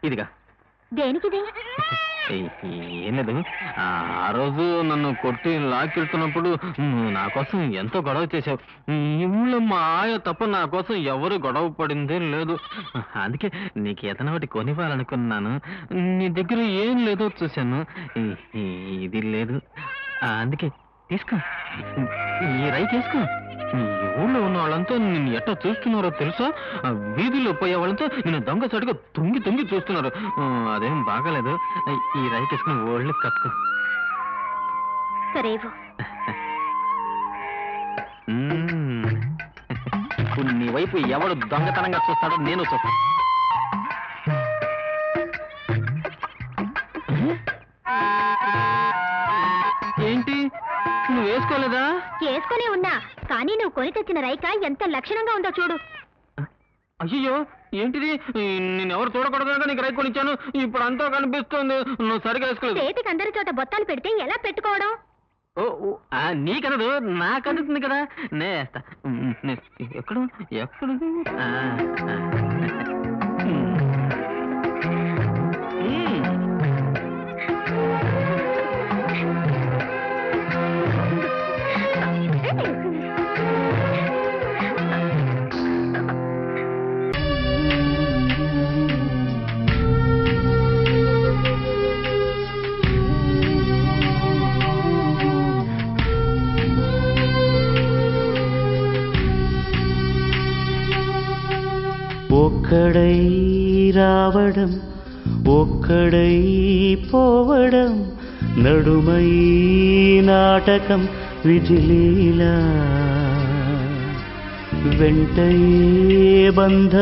ఇదిగా. దేనికిది? ఏం లేదు, ఆ రోజు నన్ను కొట్టి లాక్కెళ్తున్నప్పుడు నా కోసం ఎంతో గొడవ చేశావు. ఈ ఊళ్ళో మా ఆయ తప్ప నా కోసం ఎవరు గొడవ పడిందే లేదు. అందుకే నీకు ఏదైనా ఒకటి కొనివ్వాలనుకున్నాను. నీ దగ్గర ఏం లేదో చూశాను. ఇది లేదు, అందుకే తీసుకో. ఈ రైక్ వేసుకో. ఈ ఊళ్ళో ఉన్న వాళ్ళంతా నిన్ను ఎట్టా చూస్తున్నారో తెలుసా? వీధిలో పోయే వాళ్ళంతా నిన్ను దొంగసాటుగా తుంగి తుంగి చూస్తున్నారు. అదేం బాగాలేదు. ఈ రైక్ వేసుకుని ఒళ్ళు కట్టుకో. సరేవో. ఇప్పుడు నీ వైపు ఎవడు దొంగతనంగా చూస్తాడో నేను చూస్తాను. ఏంటి, నువ్వు వేసుకోలేదా? వేసుకునే ఉన్నా, కానీ నువ్వు కొని తెచ్చిన రైక ఎంత లక్షణంగా ఉందో చూడు. అయ్యో, ఏంటిది? నేనెవరు చూడకూడదుగా నీకు రైక్ కొనిచ్చాను. ఇప్పుడు అంతా కనిపిస్తుంది. నువ్వు సరిగా వేసుకోలేదు. చేతికి అందరి చోట బొత్తాలు పెడితే ఎలా పెట్టుకోవడం? నీకనదు, నాకు అందుతుంది కదా. నేస్తా. ఎక్కడు ఎక్కడు ఒక్కడై రావడం, ఒక్కడై పోవడం, నడుమై నాటకం విజిలీలా, వెంటయే బంధం.